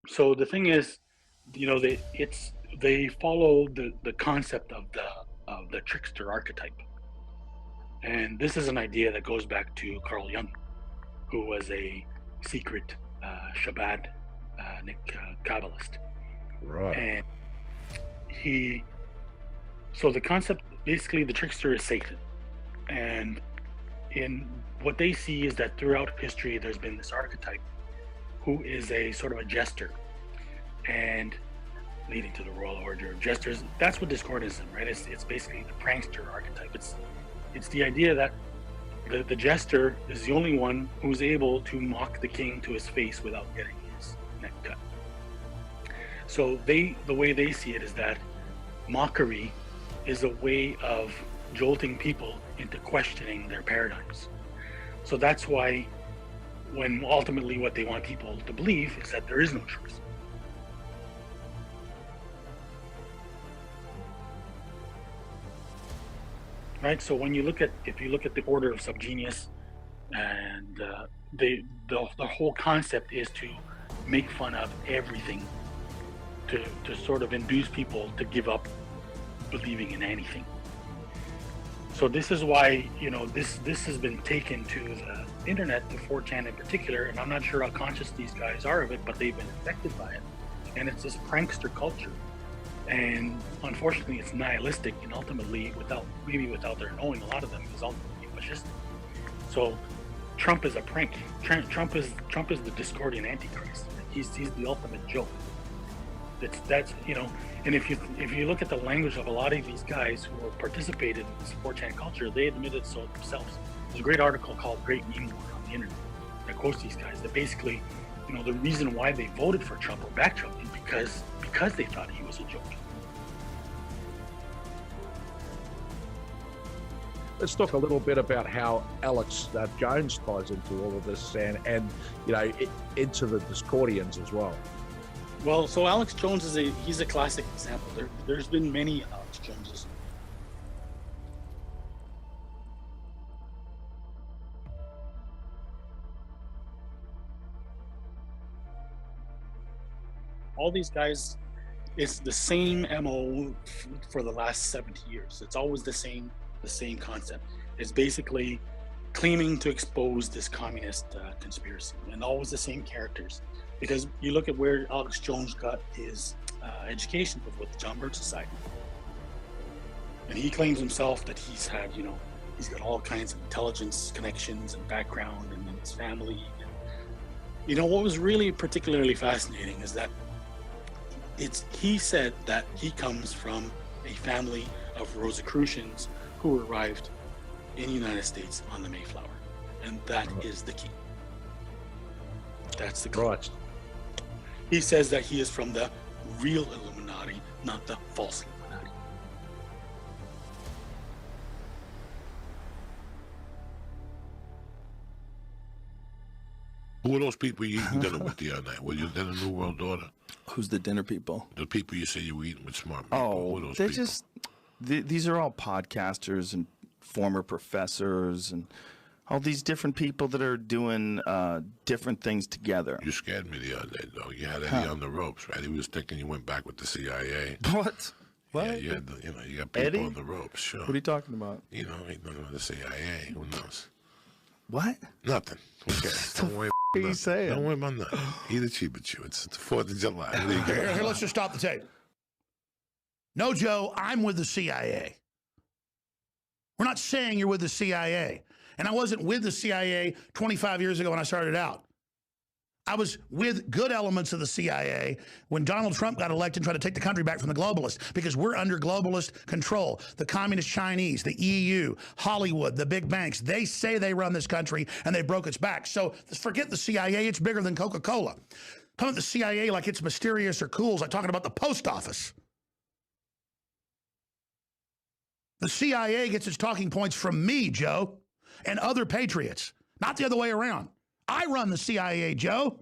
So the thing is, they follow the concept of the trickster archetype, and this is an idea that goes back to Carl Jung, who was a secret Shabbat Kabbalist, Right. and he. So the concept, basically, the trickster is Satan, and in what they see is that throughout history, there's been this archetype who is a sort of a jester, and leading to the royal order of jesters. That's what discordism, right? It's basically the prankster archetype. It's the idea that the jester is the only one who's able to mock the king to his face without getting his neck cut. So the way they see it is that mockery is a way of jolting people into questioning their paradigms. So that's why, when ultimately what they want people to believe is that there is no truth. Right. So when if you look at the order of subgenius, and the whole concept is to make fun of everything, to sort of induce people to give up believing in anything. So this is why, this has been taken to the internet, to 4chan in particular, and I'm not sure how conscious these guys are of it, but they've been affected by it. And it's this prankster culture. And unfortunately, it's nihilistic, and ultimately, without their knowing, a lot of them is ultimately fascistic. So Trump is a prank. Trump is the Discordian Antichrist. He's the ultimate joke. That's and if you look at the language of a lot of these guys who have participated in this 4chan culture, they admitted so themselves. There's a great article called Great Meme War on the internet that quotes these guys, that basically, the reason why they voted for Trump or backed Trump is because they thought he was a joke. Let's talk a little bit about how Alex Jones ties into all of this, and into the Discordians as well. Well, so Alex Jones he's a classic example. There's been many Alex Joneses. All these guys, it's the same MO for the last 70 years. It's always the same concept. It's basically claiming to expose this communist conspiracy, and always the same characters. Because you look at where Alex Jones got his education with the John Birch Society, and he claims himself that he's got all kinds of intelligence connections and background, and his family. And, what was really particularly fascinating is that he said that he comes from a family of Rosicrucians who arrived in the United States on the Mayflower, and that is the key. That's the key. Right. He says that he is from the real Illuminati, not the false Illuminati. Who are those people you eating dinner with the other night? Were you dinner New World Order? Who's the dinner people? The people you say you were eating with smart people. Oh, Who are those they're people? just, these are all podcasters and former professors and all these different people that are doing different things together. You scared me the other day, though. You had Eddie on the ropes, right? He was thinking you went back with the CIA. What? What? Yeah, you got people Eddie? on the ropes, sure. What are you talking about? He's talking about the CIA. Who knows? What? Nothing. Okay. Don't worry What are you saying? Don't worry about nothing. Eat a cheap chew. It's the 4th of July. What do you got? Here, let's just stop the tape. No, Joe, I'm with the CIA. We're not saying you're with the CIA. And I wasn't with the CIA 25 years ago when I started out. I was with good elements of the CIA when Donald Trump got elected and tried to take the country back from the globalists, because we're under globalist control. The communist Chinese, the EU, Hollywood, the big banks, they say they run this country and they broke its back. So forget the CIA, it's bigger than Coca-Cola. Talking about the CIA like it's mysterious or cool is like talking about the post office. The CIA gets its talking points from me, Joe, and other patriots, not the other way around. I run the CIA, Joe.